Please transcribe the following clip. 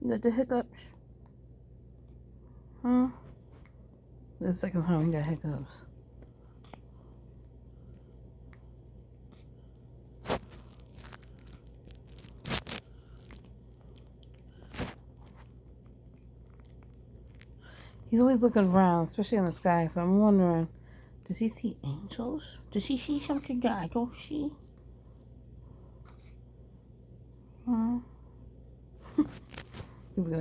You got the hiccups? Huh? The second time he got hiccups. He's always looking around, especially in the sky, so I'm wondering, does he see angels? Does he see something that I don't see? Huh? He's looking at me.